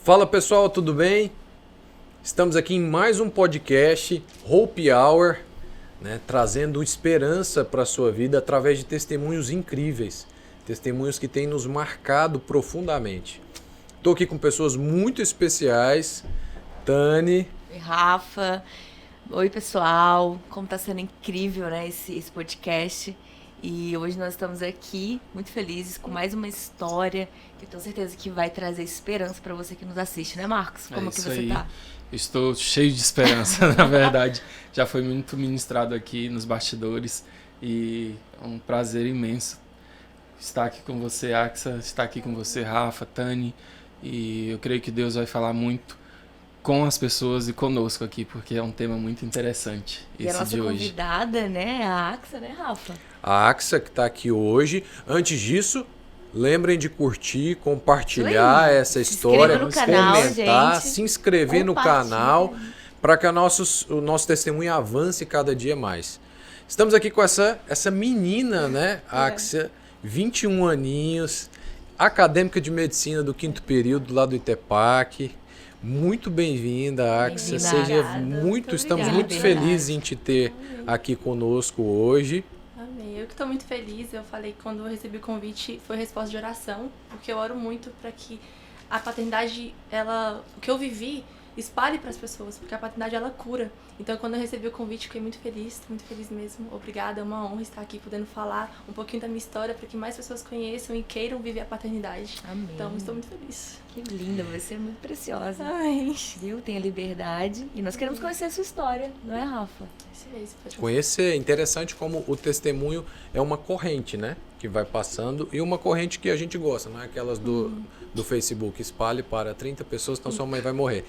Fala pessoal, tudo bem? Estamos aqui em mais um podcast, Hope Hour, trazendo esperança para a sua vida através de testemunhos incríveis, testemunhos que têm nos marcado profundamente. Estou aqui com pessoas muito especiais, Tani. Oi, Rafa. Oi, pessoal. Como está sendo incrível, né, esse podcast. E hoje nós estamos aqui muito felizes com mais uma história que eu tenho certeza que vai trazer esperança para você que nos assiste, né, Marcos? Como que você tá? Estou cheio de esperança, na verdade. Já foi muito ministrado aqui nos bastidores e é um prazer imenso estar aqui com você, Axa, estar aqui com você, Rafa, Tani. E eu creio que Deus vai falar muito com as pessoas e conosco aqui, porque é um tema muito interessante esse de hoje. E a nossa convidada, né, a Axa, né, Rafa? A Axa que está aqui hoje. Antes disso, lembrem de curtir, compartilhar essa história, comentar, se inscrever no canal, para que o nosso testemunho avance cada dia mais. Estamos aqui com essa menina, né, Axa, 21 aninhos, acadêmica de medicina do 5º período lá do ITEPAC. Muito bem-vinda, Axa. Estamos muito felizes em te ter aqui conosco hoje. Amém. Eu que estou muito feliz. Eu falei que quando eu recebi o convite foi resposta de oração, porque eu oro muito para que a paternidade, o que eu vivi, espalhe para as pessoas, porque a paternidade ela cura. Então, quando eu recebi o convite, fiquei muito feliz mesmo. Obrigada, é uma honra estar aqui podendo falar um pouquinho da minha história para que mais pessoas conheçam e queiram viver a paternidade. Amém. Então, estou muito feliz. Que linda, você é muito preciosa. Ai. Viu? Tem a liberdade. E nós queremos conhecer a sua história, não é, Rafa? Conhecer. É interessante como o testemunho é uma corrente, né? Que vai passando e uma corrente que a gente gosta, não é aquelas do Facebook, espalhe para 30 pessoas, então sua mãe vai morrer.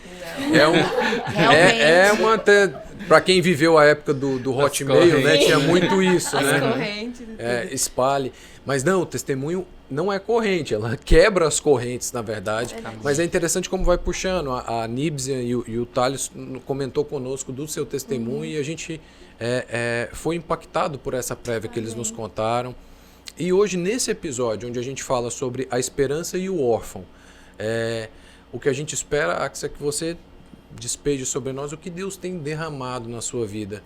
Para quem viveu a época do Hotmail, né? Tinha muito isso, né? Correntes. Espalhe. Mas não, o testemunho não é corrente, ela quebra as correntes, na verdade. Mas é interessante como vai puxando. A Nibsia e o Thales comentou conosco do seu testemunho e a gente foi impactado por essa prévia que eles nos contaram. E hoje, nesse episódio, onde a gente fala sobre a esperança e o órfão, o que a gente espera, Axa, é que você despeje sobre nós o que Deus tem derramado na sua vida.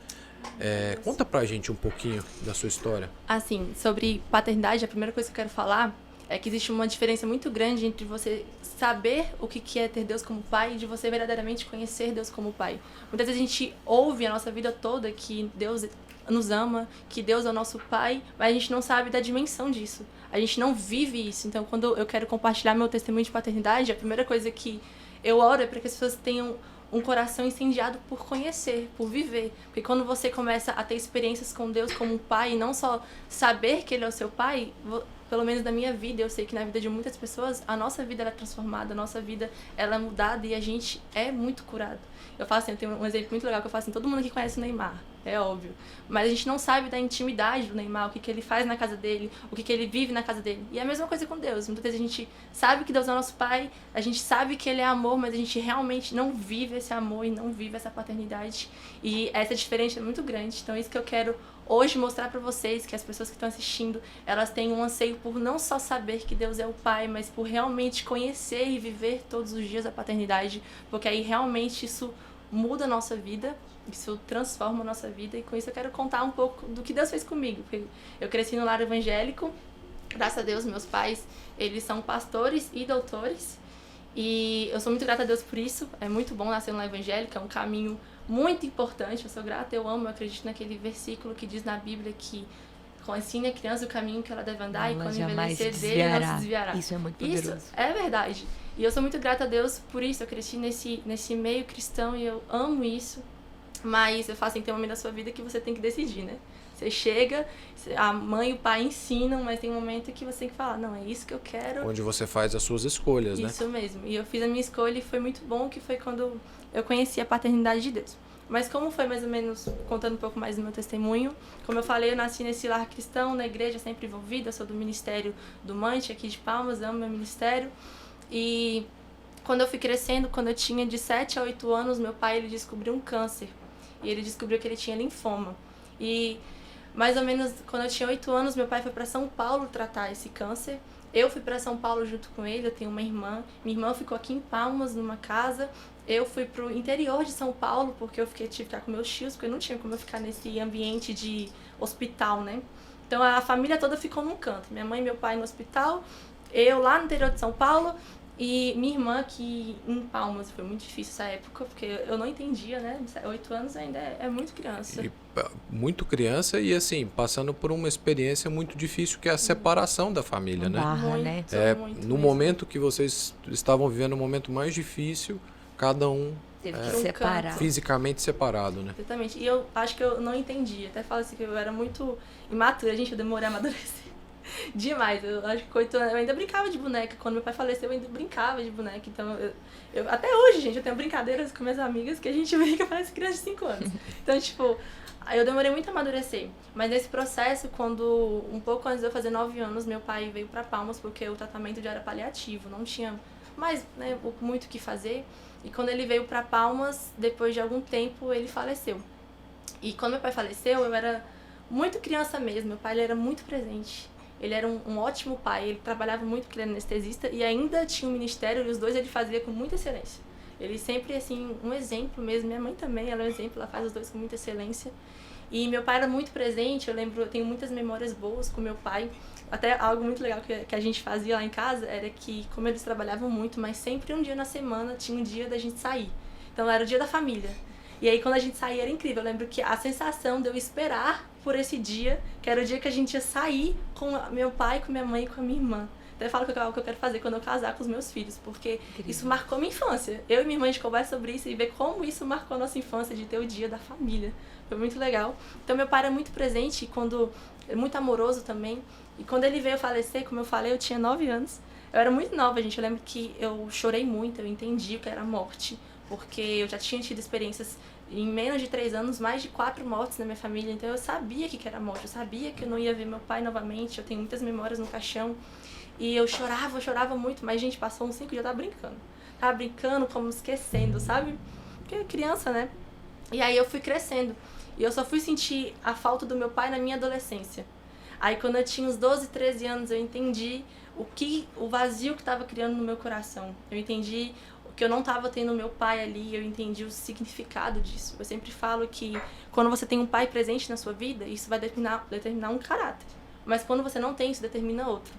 Conta pra gente um pouquinho da sua história. Assim, sobre paternidade, a primeira coisa que eu quero falar é que existe uma diferença muito grande entre você saber o que é ter Deus como pai e de você verdadeiramente conhecer Deus como pai. Muitas vezes a gente ouve a nossa vida toda que Deus nos ama, que Deus é o nosso pai, mas a gente não sabe da dimensão disso. A gente não vive isso. Então, quando eu quero compartilhar meu testemunho de paternidade, a primeira coisa que eu oro é para que as pessoas tenham um coração incendiado por conhecer, por viver. Porque quando você começa a ter experiências com Deus como um pai, e não só saber que Ele é o seu pai, pelo menos na minha vida, eu sei que na vida de muitas pessoas, a nossa vida ela é transformada, a nossa vida ela é mudada e a gente é muito curado. Eu falo assim, eu tenho um exemplo muito legal que eu falo assim, todo mundo aqui conhece o Neymar, é óbvio. Mas a gente não sabe da intimidade do Neymar, o que ele faz na casa dele, o que ele vive na casa dele. E é a mesma coisa com Deus. Muitas vezes a gente sabe que Deus é o nosso pai, a gente sabe que Ele é amor, mas a gente realmente não vive esse amor e não vive essa paternidade. E essa diferença é muito grande. Então é isso que eu quero hoje mostrar para vocês, que as pessoas que estão assistindo, elas têm um anseio por não só saber que Deus é o pai, mas por realmente conhecer e viver todos os dias a paternidade, porque aí realmente isso muda a nossa vida, isso transforma a nossa vida, e com isso eu quero contar um pouco do que Deus fez comigo. Eu cresci no lar evangélico, graças a Deus, meus pais, eles são pastores e doutores, e eu sou muito grata a Deus por isso. É muito bom nascer no lar evangélico, é um caminho muito importante, eu sou grata, eu amo, eu acredito naquele versículo que diz na Bíblia que ensine a criança o caminho que ela deve andar, e quando envelhecer dele não se desviará. Isso é muito poderoso. Isso é verdade. E eu sou muito grata a Deus por isso, eu cresci nesse meio cristão e eu amo isso. Mas eu falo assim, tem um momento da sua vida que você tem que decidir, né? Você chega, a mãe e o pai ensinam, mas tem um momento que você tem que falar, não, é isso que eu quero. Onde você faz as suas escolhas, né? Isso mesmo. E eu fiz a minha escolha e foi muito bom, que foi quando eu conheci a paternidade de Deus. Mas como foi mais ou menos, contando um pouco mais do meu testemunho, como eu falei, eu nasci nesse lar cristão, na igreja, sempre envolvida, sou do Ministério do Mante, aqui de Palmas, amo meu ministério. E quando eu fui crescendo, quando eu tinha de 7 a 8 anos, meu pai ele descobriu um câncer. E ele descobriu que ele tinha linfoma. E mais ou menos quando eu tinha 8 anos, meu pai foi para São Paulo tratar esse câncer. Eu fui para São Paulo junto com ele, eu tenho uma irmã. Minha irmã ficou aqui em Palmas, numa casa. Eu fui pro interior de São Paulo, porque eu tive que ficar com meus tios, porque não tinha como eu ficar nesse ambiente de hospital, né? Então a família toda ficou num canto. Minha mãe e meu pai no hospital, eu lá no interior de São Paulo e minha irmã aqui em Palmas. Foi muito difícil essa época, porque eu não entendia, né? 8 anos ainda é muito criança. Muito criança e assim, passando por uma experiência muito difícil, que é a separação da família, né? Barra, né? Muito No mesmo. momento que vocês estavam vivendo o momento mais difícil, cada um Teve que Um separar. canto. fisicamente separado, né? Exatamente. E eu acho que eu não entendi. Até falo assim que eu era muito imatura, gente, eu demorei a amadurecer. Demais. Eu acho que com 8 anos eu ainda brincava de boneca. Quando meu pai faleceu, eu ainda brincava de boneca. Então, até hoje, gente, eu tenho brincadeiras com minhas amigas que a gente brinca, parece criança de 5 anos. Então, tipo, aí eu demorei muito a amadurecer. Mas nesse processo, quando um pouco antes de eu fazer 9 anos, meu pai veio pra Palmas, porque o tratamento já era paliativo, não tinha mais, né, muito o que fazer. E quando ele veio pra Palmas, depois de algum tempo, ele faleceu. E quando meu pai faleceu, eu era muito criança mesmo. Meu pai ele era muito presente. Ele era um ótimo pai. Ele trabalhava muito porque ele era anestesista e ainda tinha um ministério e os dois ele fazia com muita excelência. Ele sempre, assim, um exemplo mesmo. Minha mãe também, ela é um exemplo, ela faz os dois com muita excelência. E meu pai era muito presente, eu tenho muitas memórias boas com meu pai. Até algo muito legal que a gente fazia lá em casa era que, como eles trabalhavam muito, mas sempre um dia na semana tinha um dia da gente sair. Então era o dia da família. E aí quando a gente saía era incrível. Eu lembro que a sensação de eu esperar por esse dia, que era o dia que a gente ia sair com meu pai, com minha mãe e com a minha irmã. Até falo que é algo que eu quero fazer quando eu casar com os meus filhos, porque isso marcou minha infância. Eu e minha irmã, a gente conversa sobre isso e vê como isso marcou a nossa infância, de ter o dia da família. Foi muito legal. Então meu pai era muito presente, muito amoroso também. E quando ele veio falecer, como eu falei, eu tinha 9 anos. Eu era muito nova, gente. Eu lembro que eu chorei muito, eu entendi o que era morte, porque eu já tinha tido experiências em menos de 3 anos, mais de 4 mortes na minha família. Então eu sabia que era morte, eu sabia que eu não ia ver meu pai novamente. Eu tenho muitas memórias no caixão. E eu chorava muito, mas, gente, passou uns 5 dias, eu tava brincando. Tava brincando, como esquecendo, sabe? Porque é criança, né? E aí eu fui crescendo. E eu só fui sentir a falta do meu pai na minha adolescência. Aí quando eu tinha uns 12, 13 anos, eu entendi o vazio que estava criando no meu coração. Eu entendi que eu não estava tendo meu pai ali, eu entendi o significado disso. Eu sempre falo que quando você tem um pai presente na sua vida, isso vai determinar um caráter. Mas quando você não tem, isso determina outro.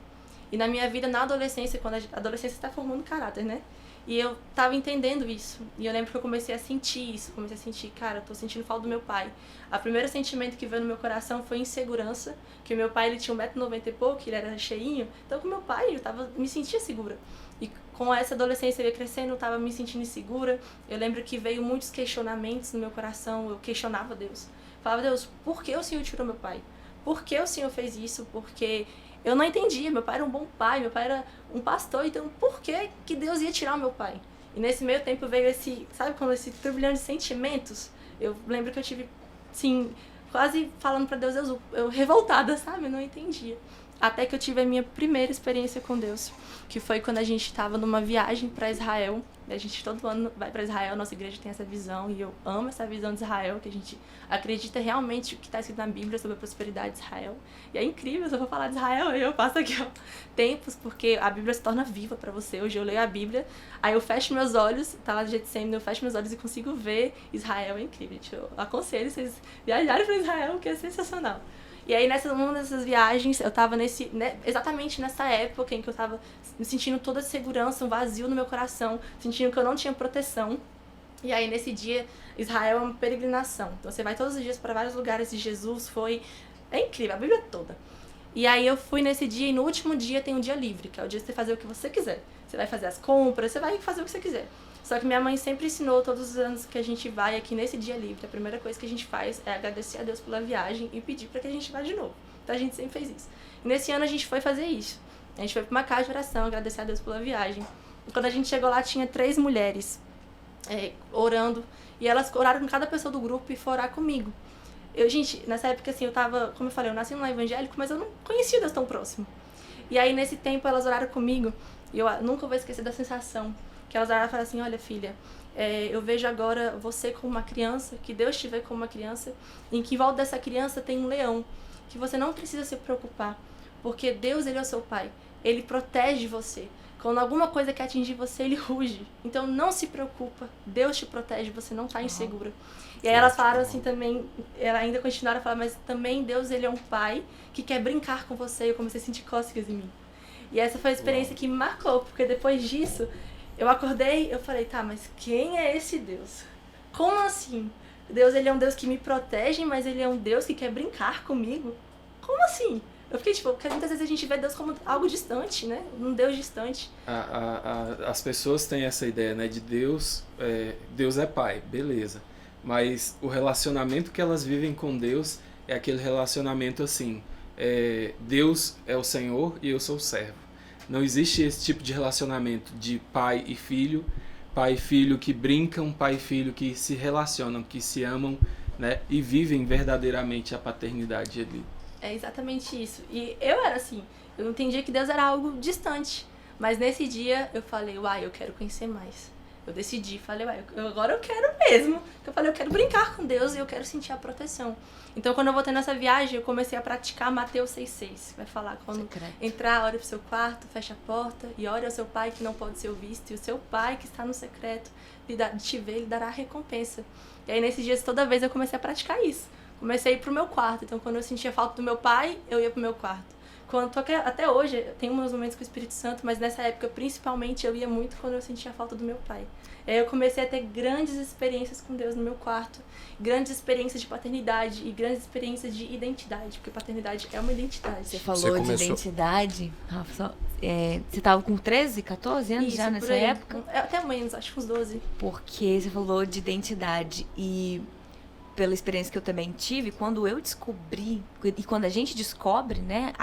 E na minha vida, na adolescência, quando a adolescência está formando caráter, né? E eu tava entendendo isso. E eu lembro que eu comecei a sentir isso. Comecei a sentir, cara, eu tô sentindo falta do meu pai. O primeiro sentimento que veio no meu coração foi insegurança. Que o meu pai, ele tinha 1,90 m e pouco, ele era cheinho. Então, com o meu pai, me sentia segura. E com essa adolescência, eu ia crescendo, eu tava me sentindo insegura. Eu lembro que veio muitos questionamentos no meu coração. Eu questionava Deus. Falava, Deus, por que o Senhor tirou meu pai? Por que o Senhor fez isso? Porque eu não entendia, meu pai era um bom pai, meu pai era um pastor, então por que Deus ia tirar o meu pai? E nesse meio tempo veio esse turbilhão de sentimentos. Eu lembro que eu tive, assim, quase falando pra Deus, eu revoltada, sabe? Eu não entendia. Até que eu tive a minha primeira experiência com Deus, que foi quando a gente estava numa viagem para Israel. A gente todo ano vai para Israel, nossa igreja tem essa visão, e eu amo essa visão de Israel, que a gente acredita realmente o que está escrito na Bíblia sobre a prosperidade de Israel. E é incrível, se eu for falar de Israel, eu passo aqui tempos, porque a Bíblia se torna viva para você. Hoje eu leio a Bíblia, aí eu fecho meus olhos, tá lá do Getsemane, eu fecho meus olhos e consigo ver Israel. É incrível, gente. Eu aconselho vocês viajarem para Israel, que é sensacional. E aí, numa dessas viagens, eu tava exatamente nessa época em que eu tava me sentindo toda segurança, um vazio no meu coração, sentindo que eu não tinha proteção. E aí, nesse dia, Israel é uma peregrinação. Então, você vai todos os dias para vários lugares e Jesus é incrível, a Bíblia toda. E aí, eu fui nesse dia e no último dia tem um dia livre, que é o dia de você fazer o que você quiser. Você vai fazer as compras, você vai fazer o que você quiser. Só que minha mãe sempre ensinou todos os anos que a gente vai aqui nesse dia livre. A primeira coisa que a gente faz é agradecer a Deus pela viagem e pedir para que a gente vá de novo. Então a gente sempre fez isso. E nesse ano a gente foi fazer isso. A gente foi para uma casa de oração, agradecer a Deus pela viagem. E quando a gente chegou lá, tinha 3 mulheres orando. E elas oraram com cada pessoa do grupo e foram orar comigo. Gente, nessa época assim, como eu falei, eu nasci num lar evangélico, mas eu não conhecia Deus tão próximo. E aí nesse tempo elas oraram comigo. E eu nunca vou esquecer da sensação. Que elas oraram e falaram assim, olha filha, eu vejo agora você como uma criança, que Deus te vê como uma criança, em que em volta dessa criança tem um leão, que você não precisa se preocupar, porque Deus, ele é o seu pai. ele protege você. Quando alguma coisa quer atingir você, ele ruge. Então não se preocupa, Deus te protege, você não tá insegura. E aí elas falaram assim também, ela ainda continuaram a falar, mas também Deus, ele é um pai que quer brincar com você. E eu comecei a sentir cócegas em mim. E essa foi a experiência que me marcou, porque depois disso, eu acordei, eu falei, tá, mas quem é esse Deus? Como assim? Deus, ele é um Deus que me protege, mas ele é um Deus que quer brincar comigo? Como assim? Eu fiquei tipo, porque muitas vezes a gente vê Deus como algo distante, né? Um Deus distante. As pessoas têm essa ideia, né, de Deus, Deus é pai, beleza. Mas o relacionamento que elas vivem com Deus é aquele relacionamento assim, Deus é o Senhor e eu sou o servo. Não existe esse tipo de relacionamento de pai e filho que brincam, pai e filho que se relacionam, que se amam, né, e vivem verdadeiramente a paternidade ali. É exatamente isso. E eu era assim, eu entendia que Deus era algo distante. Mas nesse dia eu falei, uai, eu quero conhecer mais. Eu decidi, falei, uai, agora eu quero mesmo. Eu falei, eu quero brincar com Deus e eu quero sentir a proteção. Então quando eu voltei nessa viagem, eu comecei a praticar Mateus 6,6. Vai falar, quando entrar, ore pro seu quarto, fecha a porta e ore ao seu pai que não pode ser visto. E o seu pai que está no secreto, te ver, ele dará a recompensa. E aí nesses dias, toda vez eu comecei a praticar isso. Comecei a ir pro meu quarto. Então, quando eu sentia falta do meu pai, eu ia pro meu quarto. Até hoje, eu tenho meus momentos com o Espírito Santo, mas nessa época, principalmente, eu ia muito quando eu sentia falta do meu pai. E aí eu comecei a ter grandes experiências com Deus no meu quarto. Grandes experiências de paternidade e grandes experiências de identidade. Porque paternidade é uma identidade. Você falou de identidade, Rafa, você tava com 13, 14 anos já nessa época? Até menos, acho que uns 12. Porque você falou de identidade e... pela experiência que eu também tive, quando eu descobri, e quando a gente descobre, né,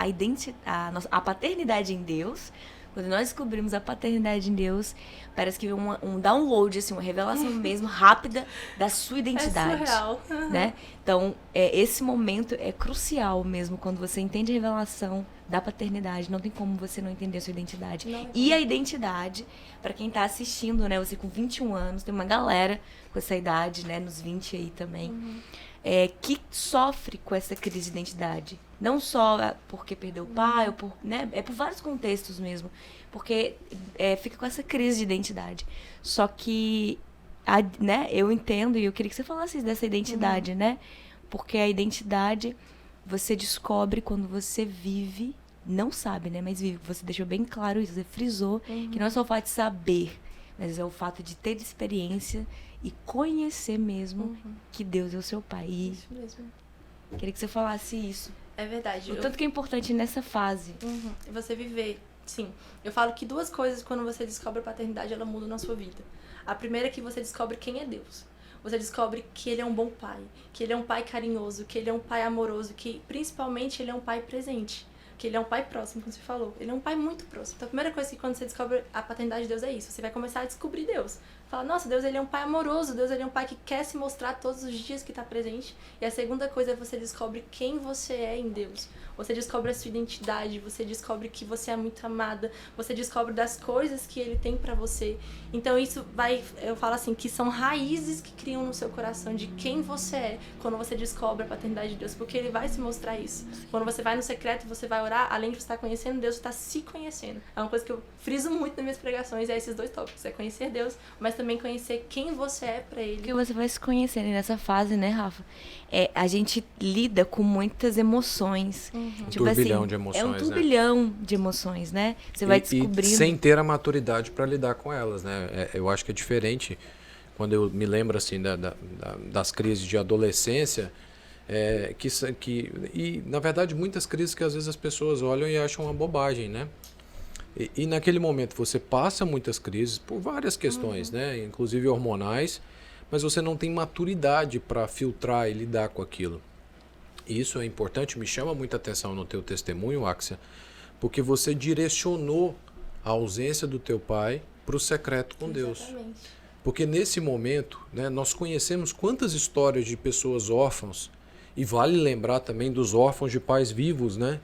a paternidade em Deus, quando nós descobrimos a paternidade em Deus, parece que um download, assim, uma revelação mesmo rápida da sua identidade. É surreal. Né? Então, esse momento é crucial mesmo, quando você entende a revelação da paternidade, não tem como você não entender a sua identidade. E a identidade, para quem tá assistindo, né, você com 21 anos, tem uma galera com essa idade, né, nos 20 aí também, que sofre com essa crise de identidade. Não só porque perdeu o pai, ou por, né, por vários contextos mesmo, porque fica com essa crise de identidade. Só que, né, eu entendo, e eu queria que você falasse dessa identidade, né, porque a identidade você descobre quando você vive, não sabe, né, mas vive. Você deixou bem claro isso, você frisou que não é só o fato de saber, mas é o fato de ter experiência e conhecer mesmo que Deus é o seu pai. E isso mesmo. Queria que você falasse isso. É verdade. O tanto que é importante nessa fase. Você viver. Sim. Eu falo que duas coisas, quando você descobre a paternidade, ela muda na sua vida. A primeira é que você descobre quem é Deus. Você descobre que ele é um bom pai, que ele é um pai carinhoso, que ele é um pai amoroso, que principalmente ele é um pai presente. Que ele é um pai próximo, como você falou. Ele é um pai muito próximo. Então a primeira coisa que quando você descobre a paternidade de Deus é isso. Você vai começar a descobrir Deus. Fala, nossa, Deus ele é um pai amoroso. Deus ele é um pai que quer se mostrar todos os dias que está presente. E a segunda coisa é você descobre quem você é em Deus. Você descobre a sua identidade. Você descobre que você é muito amada. Você descobre das coisas que ele tem pra você. Então isso vai, eu falo assim, que são raízes que criam no seu coração de quem você é quando você descobre a paternidade de Deus. Porque ele vai se mostrar isso. Quando você vai no secreto, você vai orar, além de você estar conhecendo Deus, você está se conhecendo. É uma coisa que eu friso muito nas minhas pregações, é esses dois tópicos. É conhecer Deus, mas também conhecer quem você é pra ele. Porque você vai se conhecendo. E nessa fase, né, Rafa? A gente lida com muitas emoções. Tipo turbilhão assim, de emoções, é um turbilhão de emoções, né? Você vai descobrindo. E sem ter a maturidade para lidar com elas, né? Eu acho que é diferente quando eu me lembro assim das crises de adolescência, e na verdade muitas crises que às vezes as pessoas olham e acham uma bobagem, né? E naquele momento você passa muitas crises por várias questões, né? Inclusive hormonais, mas você não tem maturidade para filtrar e lidar com aquilo. E isso é importante, me chama muita atenção no teu testemunho, Axia, porque você direcionou a ausência do teu pai para o secreto com Deus. Exatamente. Porque nesse momento, né, nós conhecemos quantas histórias de pessoas órfãos, e vale lembrar também dos órfãos de pais vivos, né?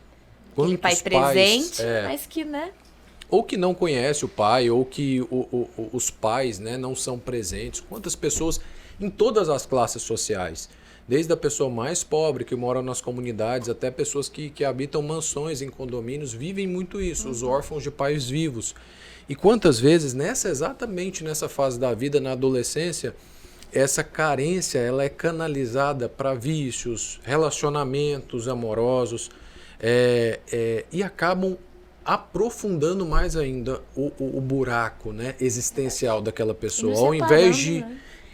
Aquele pai presente, mas que, né? Ou que não conhece o pai, ou que os pais, né, não são presentes. Quantas pessoas em todas as classes sociais, desde a pessoa mais pobre que mora nas comunidades até pessoas que habitam mansões em condomínios, vivem muito isso, os órfãos de pais vivos. E quantas vezes, exatamente nessa fase da vida, na adolescência, essa carência ela é canalizada para vícios, relacionamentos amorosos, e acabam aprofundando mais ainda o buraco, né, existencial daquela pessoa. Ao invés de...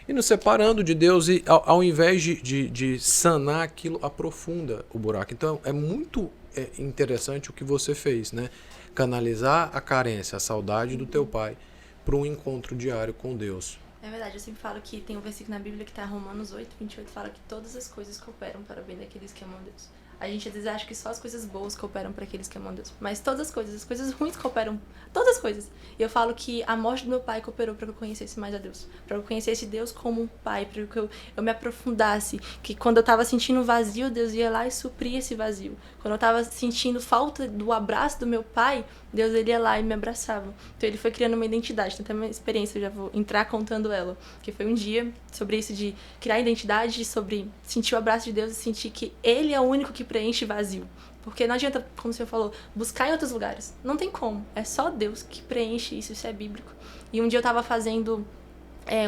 E nos separando de Deus, e ao invés de sanar aquilo, aprofunda o buraco. Então é muito interessante o que você fez, né? Canalizar a carência, a saudade do teu pai, para um encontro diário com Deus. É verdade, eu sempre falo que tem um versículo na Bíblia que está Romanos 8, 28, fala que todas as coisas cooperam para o bem daqueles que amam Deus. A gente às vezes acha que só as coisas boas cooperam para aqueles que amam Deus. Mas todas as coisas ruins cooperam. Todas as coisas. E eu falo que a morte do meu pai cooperou para que eu conhecesse mais a Deus. Para que eu conhecesse Deus como um pai. Para que eu me aprofundasse. Que quando eu estava sentindo vazio, Deus ia lá e supria esse vazio. Quando eu estava sentindo falta do abraço do meu pai, Deus ele ia lá e me abraçava. Então ele foi criando uma identidade. Tem até uma experiência, eu já vou entrar contando ela. Que foi um dia sobre isso de criar identidade, sobre sentir o abraço de Deus e sentir que ele é o único que preenche vazio. Porque não adianta, como o senhor falou, buscar em outros lugares. Não tem como. É só Deus que preenche isso. Isso é bíblico. E um dia eu estava fazendo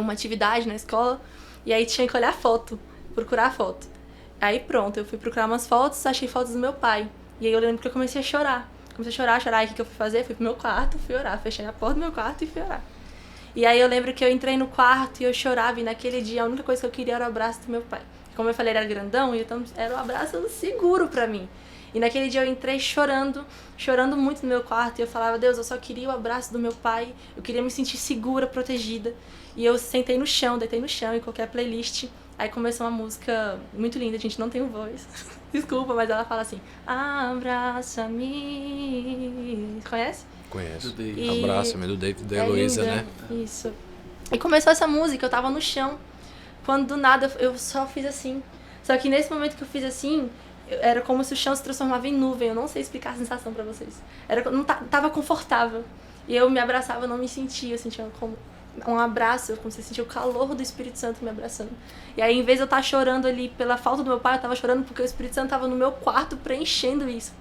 uma atividade na escola e aí tinha que olhar foto, procurar foto. Aí pronto, eu fui procurar umas fotos, achei fotos do meu pai. E aí eu lembro que eu comecei a chorar. Comecei a chorar. Aí o que eu fui fazer? Fui pro meu quarto, fui orar. Fechei a porta do meu quarto e fui orar. E aí eu lembro que eu entrei no quarto e eu chorava. E naquele dia a única coisa que eu queria era o abraço do meu pai. Como eu falei, ele era grandão, e então era um abraço seguro pra mim. E naquele dia eu entrei chorando muito no meu quarto. E eu falava, Deus, eu só queria o abraço do meu pai. Eu queria me sentir segura, protegida. E eu sentei no chão, deitei no chão e coloquei a playlist. Aí começou uma música muito linda, a gente não tem voz. Desculpa, mas ela fala assim, abraça-me. Conhece? Conheço. E... Abraça-me, do David da Heloísa, né? Isso. E começou essa música, eu tava no chão. Quando do nada eu só fiz assim. Só que nesse momento que eu fiz assim, era como se o chão se transformava em nuvem. Eu não sei explicar a sensação pra vocês. Não tava confortável. E eu me abraçava, eu não me sentia. Eu sentia como um abraço, como se eu sentia o calor do Espírito Santo me abraçando. E aí, em vez de eu estar chorando ali pela falta do meu pai, eu tava chorando porque o Espírito Santo tava no meu quarto preenchendo isso.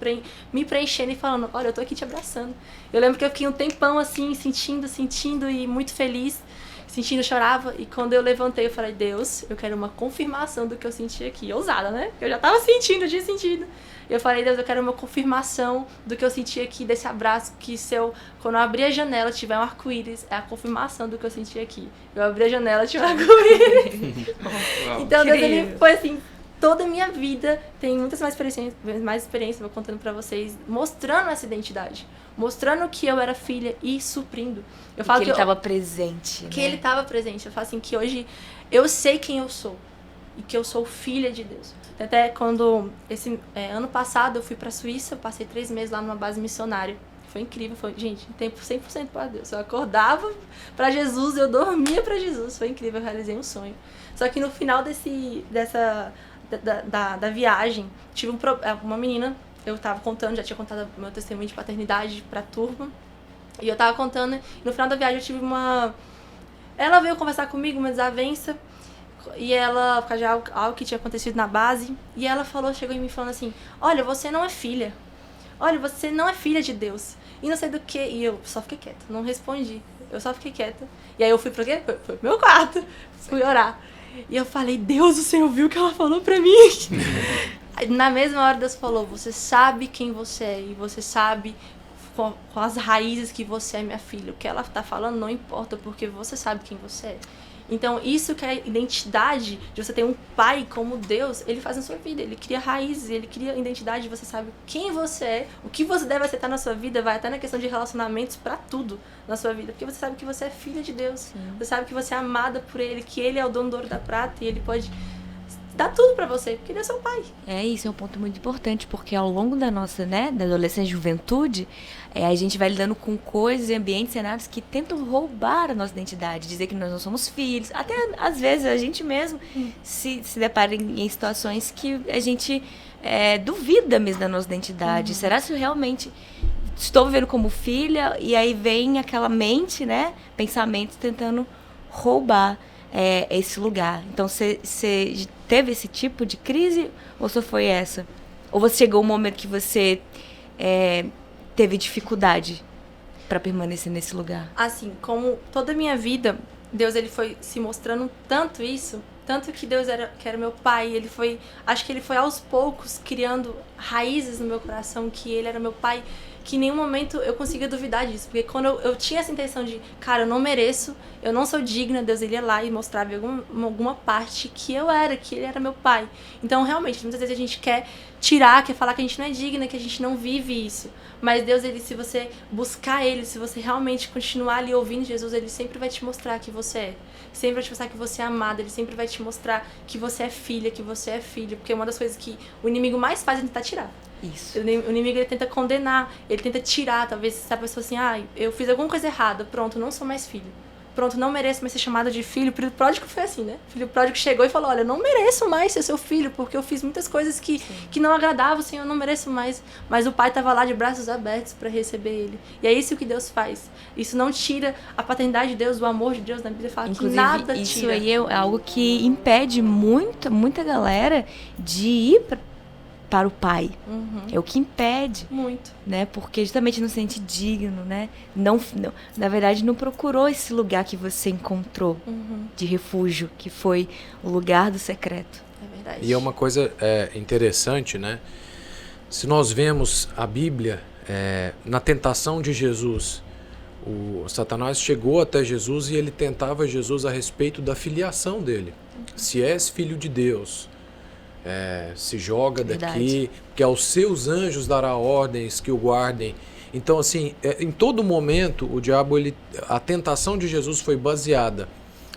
Me preenchendo e falando, olha, eu tô aqui te abraçando. Eu lembro que eu fiquei um tempão assim, sentindo e muito feliz. Sentindo, chorava, e quando eu levantei, eu falei, Deus, eu quero uma confirmação do que eu senti aqui. Ousada, né? Eu já tava sentindo, tinha sentido. Eu falei, Deus, eu quero uma confirmação do que eu senti aqui, desse abraço, que quando eu abrir a janela, tiver um arco-íris, é a confirmação do que eu senti aqui. Eu abri a janela, tinha um arco-íris. Então, Deus, ele foi assim, toda a minha vida, tem muitas mais experiências, vou contando pra vocês, mostrando essa identidade. Mostrando que eu era filha e suprindo. Eu falo que ele estava presente. Que ele estava presente. Eu falo assim, que hoje eu sei quem eu sou. E que eu sou filha de Deus. Até quando, ano passado, eu fui pra Suíça, eu passei 3 meses lá numa base missionária. Foi incrível, gente, tempo 100% para Deus. Eu acordava pra Jesus, eu dormia pra Jesus. Foi incrível, eu realizei um sonho. Só que no final da viagem, tive uma menina... Eu tava contando, já tinha contado meu testemunho de paternidade pra turma. E eu tava contando, e no final da viagem eu tive Ela veio conversar comigo, uma desavença. E ela, por causa de algo que tinha acontecido na base. E ela chegou em mim falando assim, olha, você não é filha. Olha, você não é filha de Deus. E não sei do que. E eu só fiquei quieta, não respondi. Eu só fiquei quieta. E aí eu fui pro quê? Fui pro meu quarto. Fui orar. E eu falei, Deus, o Senhor viu o que ela falou pra mim? Na mesma hora Deus falou, você sabe quem você é e você sabe com as raízes que você é, minha filha. O que ela tá falando não importa, porque você sabe quem você é. Então, isso que é a identidade de você ter um pai como Deus, ele faz na sua vida. Ele cria raízes, ele cria identidade, você sabe quem você é, o que você deve aceitar na sua vida, vai até na questão de relacionamentos pra tudo na sua vida. Porque você sabe que você é filha de Deus. Sim. Você sabe que você é amada por ele, que ele é o dono do ouro da prata e ele pode... dá tudo pra você, porque ele é seu pai. Isso é um ponto muito importante, porque ao longo da nossa, da adolescência e juventude, a gente vai lidando com coisas, ambientes, cenários que tentam roubar a nossa identidade, dizer que nós não somos filhos. Até, às vezes, a gente mesmo se depara em situações que a gente duvida mesmo da nossa identidade. Será que eu realmente estou vivendo como filha? E aí vem aquela mente, pensamentos tentando roubar esse lugar. Então, você teve esse tipo de crise ou só foi essa? Ou você chegou um momento que você teve dificuldade para permanecer nesse lugar? Assim, como toda a minha vida, Deus ele foi se mostrando tanto isso, tanto que Deus que era meu pai, acho que ele foi aos poucos criando raízes no meu coração, que ele era meu pai, que em nenhum momento eu conseguia duvidar disso, porque quando eu tinha essa intenção de, cara, eu não mereço, eu não sou digna, Deus ele ia lá e mostrava em alguma parte que ele era meu pai. Então, realmente, muitas vezes a gente quer falar que a gente não é digna, que a gente não vive isso. Mas Deus, se você buscar ele, se você realmente continuar ali ouvindo Jesus, ele sempre vai te mostrar que você é. Sempre vai te mostrar que você é amada, ele sempre vai te mostrar que você é filha, que você é filho. Porque uma das coisas que o inimigo mais faz é tentar tirar. Isso. O inimigo ele tenta condenar, ele tenta tirar, talvez se a pessoa assim, eu fiz alguma coisa errada, pronto, não sou mais filho. Pronto, não mereço mais ser chamada de filho. O filho pródigo foi assim, né? O filho pródigo chegou e falou, olha, eu não mereço mais ser seu filho, porque eu fiz muitas coisas que não agradavam, Senhor, eu não mereço mais. Mas o pai estava lá de braços abertos para receber ele. E é isso que Deus faz. Isso não tira a paternidade de Deus, o amor de Deus. Na Bíblia fala que nada tira. Isso aí é algo que impede muita galera de ir para o pai. É o que impede. Muito. Né? Porque justamente não se sente digno, né? Não, na verdade, não procurou esse lugar que você encontrou de refúgio, que foi o lugar do secreto. É verdade. E é uma coisa interessante, né? Se nós vemos a Bíblia, na tentação de Jesus, o Satanás chegou até Jesus e ele tentava Jesus a respeito da filiação dele. Se és filho de Deus, se joga daqui, que aos seus anjos dará ordens que o guardem. Então, assim, em todo momento, o diabo, a tentação de Jesus foi baseada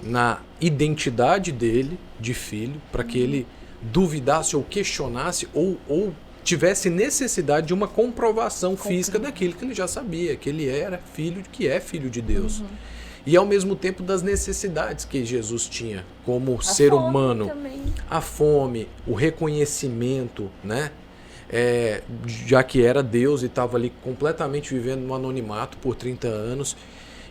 na identidade dele, de filho, para que ele duvidasse ou questionasse ou tivesse necessidade de uma comprovação física daquilo que ele já sabia, que ele era filho, que é filho de Deus. E ao mesmo tempo das necessidades que Jesus tinha como ser humano. Também. A fome, o reconhecimento, né? Já que era Deus e estava ali completamente vivendo no anonimato por 30 anos.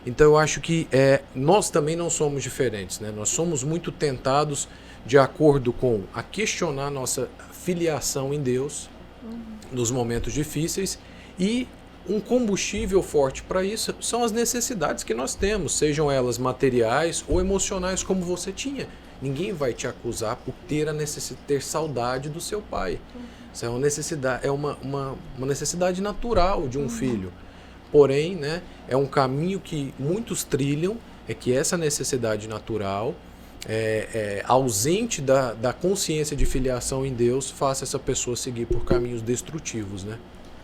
Então eu acho que nós também não somos diferentes, né? Nós somos muito tentados de acordo com a questionar nossa filiação em Deus nos momentos difíceis, e um combustível forte para isso são as necessidades que nós temos, sejam elas materiais ou emocionais, como você tinha. Ninguém vai te acusar por ter saudade do seu pai. Isso é uma necessidade, uma necessidade natural de um filho. Porém, né, é um caminho que muitos trilham, é que essa necessidade natural, ausente da consciência de filiação em Deus, faça essa pessoa seguir por caminhos destrutivos, né?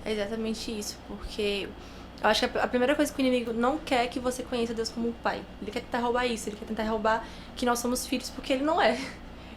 É exatamente isso, porque eu acho que a primeira coisa que o inimigo não quer é que você conheça Deus como um pai. Ele quer tentar roubar isso, ele quer tentar roubar que nós somos filhos, porque ele não é.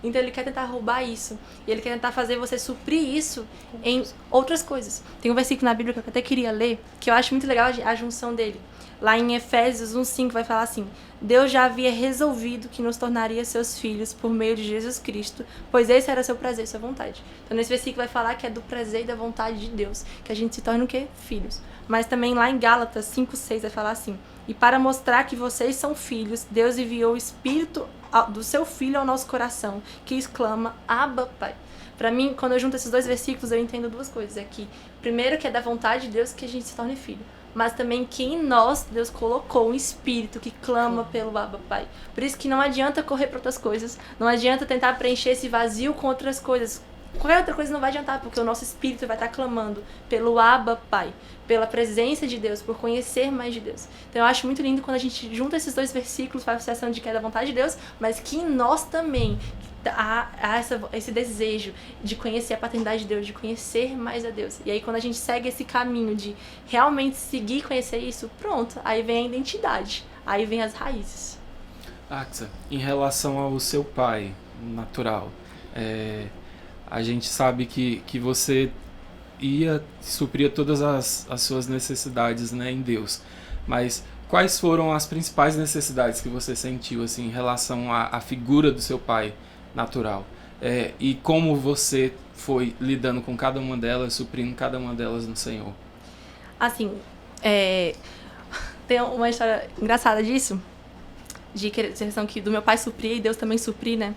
Então ele quer tentar roubar isso, e ele quer tentar fazer você suprir isso em outras coisas. Tem um versículo na Bíblia que eu até queria ler, que eu acho muito legal a junção dele. Lá em Efésios 1:5 vai falar assim: Deus já havia resolvido que nos tornaria seus filhos por meio de Jesus Cristo, pois esse era seu prazer e sua vontade. Então nesse versículo vai falar que é do prazer e da vontade de Deus, que a gente se torne o quê? Filhos. Mas também lá em Gálatas 5:6 vai falar assim: e para mostrar que vocês são filhos, Deus enviou o Espírito do seu Filho ao nosso coração, que exclama, Abba, Pai. Para mim, quando eu junto esses dois versículos, eu entendo duas coisas. É que, primeiro, que é da vontade de Deus que a gente se torne filho. Mas também que em nós, Deus colocou um espírito que clama pelo Abba, Pai. Por isso que não adianta correr para outras coisas, não adianta tentar preencher esse vazio com outras coisas. Qualquer outra coisa não vai adiantar, porque o nosso espírito vai estar clamando pelo Abba, Pai, pela presença de Deus, por conhecer mais de Deus. Então eu acho muito lindo quando a gente junta esses dois versículos, faz a associação de que é da vontade de Deus, mas que em nós também há esse desejo de conhecer a paternidade de Deus, de conhecer mais a Deus. E aí quando a gente segue esse caminho de realmente seguir e conhecer isso, pronto, aí vem a identidade, aí vem as raízes. Axa, em relação ao seu pai natural, a gente sabe que você supria todas as suas necessidades, né, em Deus. Mas quais foram as principais necessidades que você sentiu assim, em relação à figura do seu pai natural? E como você foi lidando com cada uma delas, suprindo cada uma delas no Senhor? Assim, tem uma história engraçada disso. de questão que do meu pai suprir e Deus também suprir, né?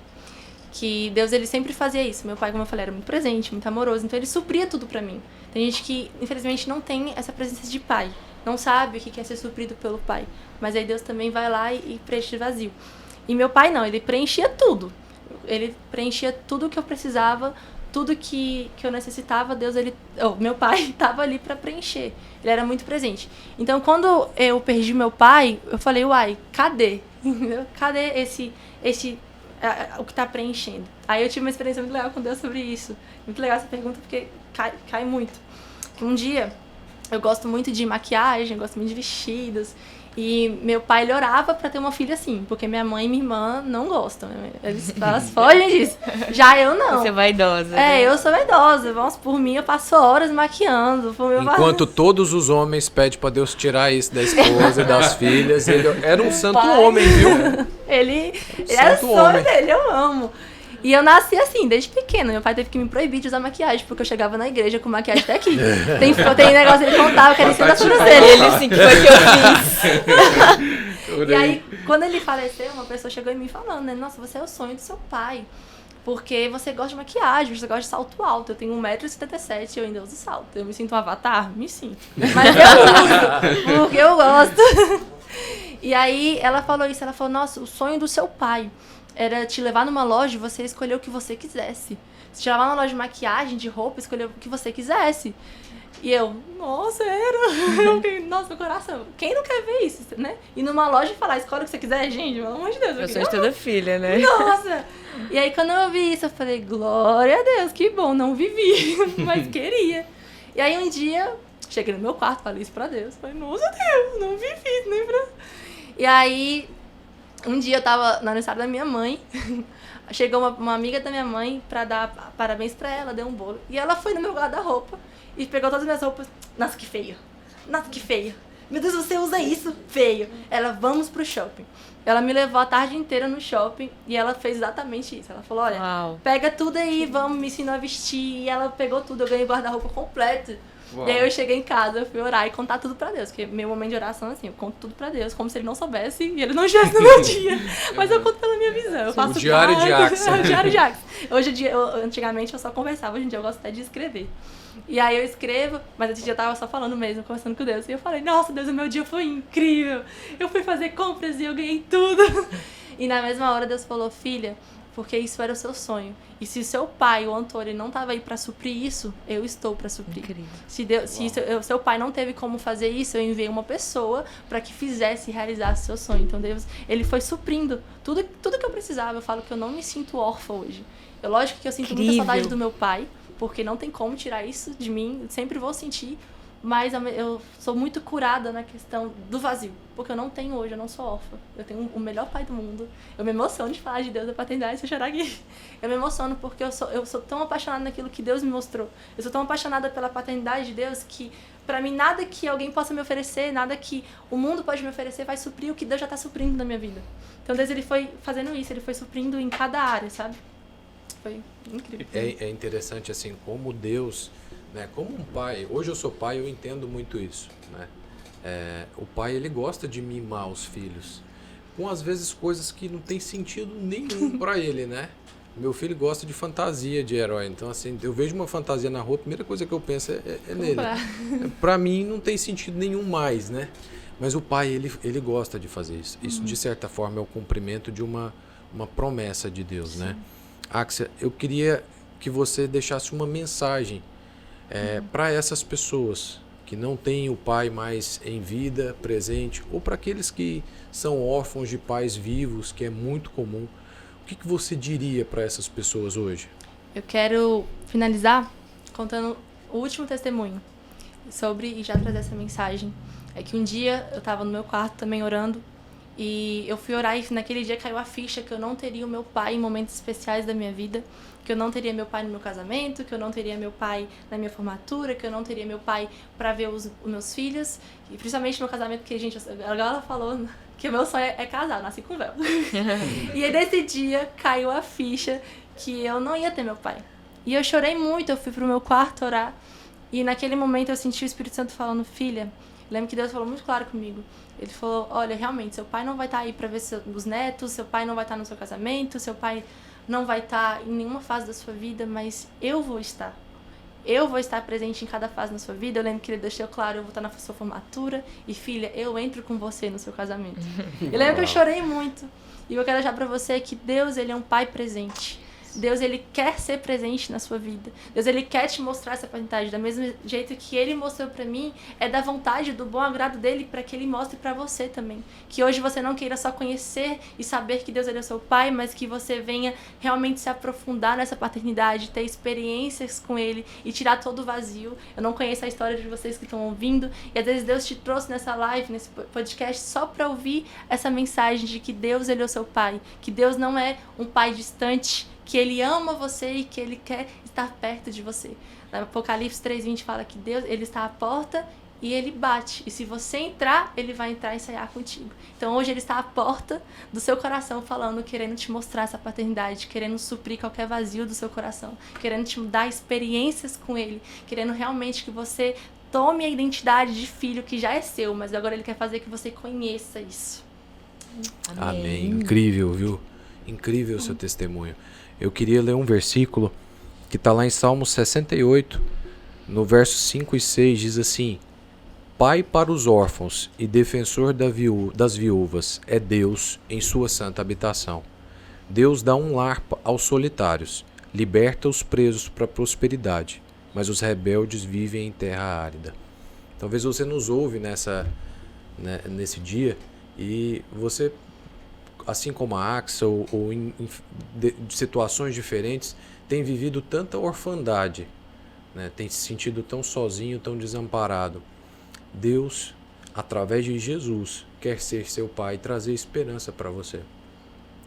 Que Deus, ele sempre fazia isso. Meu pai, como eu falei, era muito presente, muito amoroso, então ele supria tudo pra mim. Tem gente que, infelizmente, não tem essa presença de pai, não sabe o que é ser suprido pelo pai, mas aí Deus também vai lá e preenche o vazio. E meu pai não, ele preenchia tudo. Ele preenchia tudo que eu precisava, tudo que eu necessitava, meu pai estava ali para preencher. Ele era muito presente. Então, quando eu perdi meu pai, eu falei, uai, cadê? Cadê o que está preenchendo? Aí eu tive uma experiência muito legal com Deus sobre isso. Muito legal essa pergunta, porque cai muito. Um dia, eu gosto muito de maquiagem, gosto muito de vestidos. E meu pai, ele orava pra ter uma filha assim, porque minha mãe e minha irmã não gostam. Elas fogem disso. Já eu não. Você é vaidosa. Né? Eu sou vaidosa. Vamos, por mim, eu passo horas maquiando. Enquanto todos os homens pedem pra Deus tirar isso da esposa e das filhas, ele era um santo homem, viu? Ele era o sonho dele, eu amo. E eu nasci assim, desde pequena. Meu pai teve que me proibir de usar maquiagem, porque eu chegava na igreja com maquiagem até aqui. Tem negócio, ele contava que era em cima da sobrancelha. Ele, assim, que foi que eu fiz. E aí, quando ele faleceu, uma pessoa chegou em mim falando, né? Nossa, você é o sonho do seu pai. Porque você gosta de maquiagem, você gosta de salto alto. Eu tenho 1,77 m e eu ainda uso salto. Eu me sinto um avatar? Me sinto. Mas eu uso, porque eu gosto. E aí, ela falou isso. Ela falou, nossa, o sonho do seu pai era te levar numa loja e você escolher o que você quisesse. Se te levar numa loja de maquiagem, de roupa, escolher o que você quisesse. E eu, nossa, nossa, meu coração. Quem não quer ver isso, né? Ir numa loja e falar, escolhe o que você quiser, gente, pelo amor de Deus. Eu sou toda filha, né? Nossa! E aí, quando eu vi isso, eu falei, glória a Deus, que bom, não vivi, mas queria. E aí, um dia, cheguei no meu quarto, falei isso pra Deus. Falei, nossa Deus, não vivi, nem pra... E aí... Um dia eu tava no aniversário da minha mãe, chegou uma amiga da minha mãe pra dar parabéns pra ela, deu um bolo. E ela foi no meu guarda-roupa e pegou todas as minhas roupas. Nossa, que feio. Nossa, que feio. Meu Deus, você usa isso? Feio. Ela, vamos pro shopping. Ela me levou a tarde inteira no shopping e ela fez exatamente isso. Ela falou, olha, pega tudo aí, vamos, me ensinou a vestir. E ela pegou tudo, eu ganhei o guarda-roupa completo. Uau. E aí eu cheguei em casa, eu fui orar e contar tudo pra Deus. Porque meu momento de oração, assim, eu conto tudo pra Deus, como se ele não soubesse e ele não estivesse no meu dia. Mas eu conto pela minha visão. Eu faço o diário de Axel. O diário de Axel. Hoje em dia, antigamente eu só conversava, hoje em dia eu gosto até de escrever. E aí eu escrevo, mas esse dia eu tava só falando mesmo, conversando com Deus. E eu falei, nossa, Deus, o meu dia foi incrível. Eu fui fazer compras e eu ganhei tudo. E na mesma hora Deus falou, filha, porque isso era o seu sonho. E se o seu pai, o Antônio, não estava aí para suprir isso, eu estou para suprir. Incrível. Se seu pai não teve como fazer isso, eu enviei uma pessoa para que fizesse e realizasse o seu sonho. Então Deus, ele foi suprindo tudo que eu precisava. Eu falo que eu não me sinto órfã hoje. Lógico que eu sinto muita saudade do meu pai, porque não tem como tirar isso de mim. Eu sempre vou sentir. Mas eu sou muito curada na questão do vazio. Porque eu não tenho hoje, eu não sou órfã. Eu tenho o melhor pai do mundo. Eu me emociono de falar de Deus, da paternidade, se eu chorar aqui. Eu me emociono porque eu sou tão apaixonada naquilo que Deus me mostrou. Eu sou tão apaixonada pela paternidade de Deus que, pra mim, nada que alguém possa me oferecer, nada que o mundo pode me oferecer vai suprir o que Deus já tá suprindo na minha vida. Então Deus, ele foi fazendo isso, ele foi suprindo em cada área, sabe? Foi incrível. É interessante, assim, como Deus... Né? Como um pai, hoje eu sou pai, eu entendo muito isso, né? O pai, ele gosta de mimar os filhos com às vezes coisas que não tem sentido nenhum para ele, né? Meu filho gosta de fantasia de herói, então assim, eu vejo uma fantasia na rua, a primeira coisa que eu penso é nele. Para mim não tem sentido nenhum mais, né? Mas o pai, ele gosta de fazer isso. Isso de certa forma é o cumprimento de uma promessa de Deus. Sim. Né? Axel, eu queria que você deixasse uma mensagem para essas pessoas que não têm o pai mais em vida, presente, ou para aqueles que são órfãos de pais vivos, que é muito comum. O que você diria para essas pessoas hoje? Eu quero finalizar contando o último testemunho e já trazer essa mensagem. É que um dia eu estava no meu quarto também orando e eu fui orar e naquele dia caiu a ficha que eu não teria o meu pai em momentos especiais da minha vida, que eu não teria meu pai no meu casamento, que eu não teria meu pai na minha formatura, que eu não teria meu pai para ver os meus filhos, e principalmente no meu casamento, porque, gente, ela falou que o meu sonho é casar, nasci com véu. E aí, nesse dia, caiu a ficha que eu não ia ter meu pai. E eu chorei muito, eu fui pro meu quarto orar, e naquele momento eu senti o Espírito Santo falando, filha, lembro que Deus falou muito claro comigo. Ele falou, olha, realmente, seu pai não vai estar aí para ver os netos, seu pai não vai estar no seu casamento, seu pai não vai estar em nenhuma fase da sua vida, mas eu vou estar. Eu vou estar presente em cada fase da sua vida. Eu lembro que ele deixou claro, eu vou estar na sua formatura. E filha, eu entro com você no seu casamento. Eu lembro que eu chorei muito. E eu quero deixar pra você que Deus, ele é um pai presente. Deus, ele quer ser presente na sua vida. Deus, ele quer te mostrar essa paternidade. Do mesmo jeito que ele mostrou pra mim, é da vontade, do bom agrado dele, para que ele mostre pra você também. Que hoje você não queira só conhecer e saber que Deus, ele é seu pai, mas que você venha realmente se aprofundar nessa paternidade, ter experiências com ele e tirar todo o vazio. Eu não conheço a história de vocês que estão ouvindo, e às vezes Deus te trouxe nessa live, nesse podcast, só pra ouvir essa mensagem de que Deus, ele é o seu pai. Que Deus não é um pai distante, que ele ama você e que ele quer estar perto de você. No Apocalipse 3:20 fala que Deus, ele está à porta e ele bate. E se você entrar, ele vai entrar e sair contigo. Então hoje ele está à porta do seu coração falando, querendo te mostrar essa paternidade, querendo suprir qualquer vazio do seu coração, querendo te dar experiências com ele, querendo realmente que você tome a identidade de filho que já é seu, mas agora ele quer fazer que você conheça isso. Amém. Incrível, viu? Incrível o seu testemunho. Eu queria ler um versículo que está lá em Salmo 68, no verso 5 e 6, diz assim: Pai para os órfãos e defensor das viúvas é Deus em sua santa habitação. Deus dá um lar aos solitários, liberta os presos para a prosperidade, mas os rebeldes vivem em terra árida. Talvez você nos ouve nesse dia e você, assim como a Axa, ou em situações diferentes, tem vivido tanta orfandade, né? Tem se sentido tão sozinho, tão desamparado. Deus, através de Jesus, quer ser seu pai e trazer esperança para você.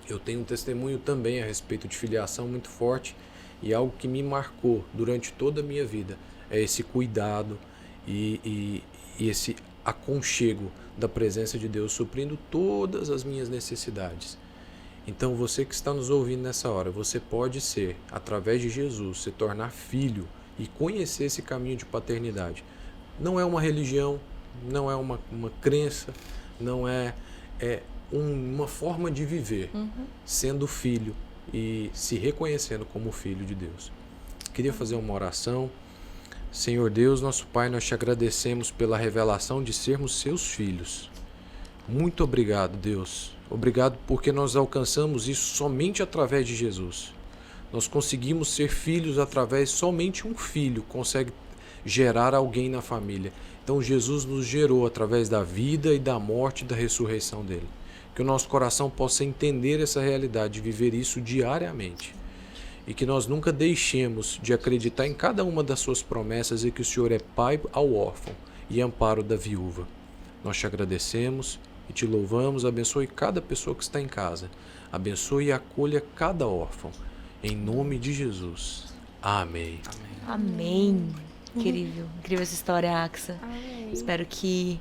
Eu tenho um testemunho também a respeito de filiação muito forte, e algo que me marcou durante toda a minha vida é esse cuidado e esse aconchego da presença de Deus, suprindo todas as minhas necessidades. Então você que está nos ouvindo nessa hora, você pode ser, através de Jesus, se tornar filho e conhecer esse caminho de paternidade. Não é uma religião, não é uma crença, não é uma forma de viver, sendo filho e se reconhecendo como filho de Deus. Queria fazer uma oração. Senhor Deus, nosso Pai, nós te agradecemos pela revelação de sermos seus filhos. Muito obrigado, Deus. Obrigado porque nós alcançamos isso somente através de Jesus. Nós conseguimos ser filhos através, somente um filho consegue gerar alguém na família. Então Jesus nos gerou através da vida e da morte e da ressurreição dele. Que o nosso coração possa entender essa realidade, viver isso diariamente. E que nós nunca deixemos de acreditar em cada uma das suas promessas e que o Senhor é pai ao órfão e amparo da viúva. Nós te agradecemos e te louvamos. Abençoe cada pessoa que está em casa. Abençoe e acolha cada órfão. Em nome de Jesus. Amém. Amém. Incrível. Incrível essa história, Axa. Amém. Espero que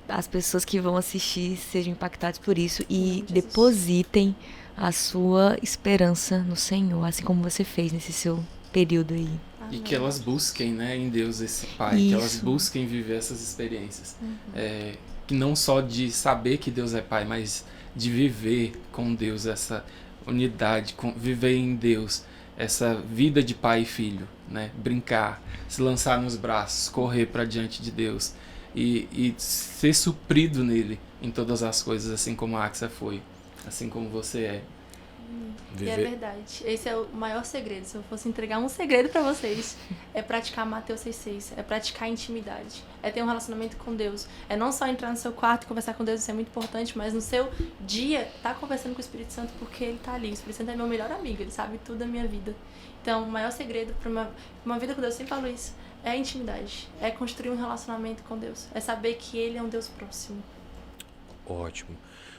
as pessoas que vão assistir sejam impactadas por isso e depositem a sua esperança no Senhor, assim como você fez nesse seu período aí. E que elas busquem, né, em Deus esse Pai, Isso. que elas busquem viver essas experiências. Que não só de saber que Deus é Pai, mas de viver com Deus essa unidade, viver em Deus essa vida de pai e filho, né? Brincar, se lançar nos braços, correr para diante de Deus e ser suprido nele em todas as coisas, assim como a Axa foi, assim como você é. E é verdade. Esse é o maior segredo. Se eu fosse entregar um segredo pra vocês, é praticar Mateus 6,6. É praticar intimidade. É ter um relacionamento com Deus. É não só entrar no seu quarto e conversar com Deus, isso é muito importante, mas no seu dia, tá conversando com o Espírito Santo porque ele tá ali. O Espírito Santo é meu melhor amigo, ele sabe tudo da minha vida. Então, o maior segredo pra uma vida com Deus, eu sempre falo isso, é a intimidade. É construir um relacionamento com Deus. É saber que ele é um Deus próximo. Ótimo.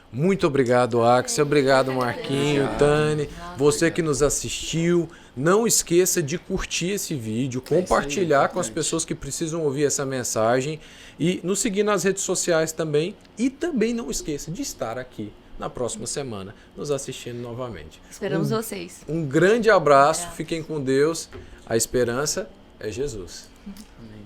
Muito obrigado, Axel. Obrigado, Marquinho, Tani. Você que nos assistiu, não esqueça de curtir esse vídeo, compartilhar com as pessoas que precisam ouvir essa mensagem e nos seguir nas redes sociais também. E também não esqueça de estar aqui na próxima semana, nos assistindo novamente. Esperamos vocês. Um grande abraço, fiquem com Deus. A esperança é Jesus. Amém.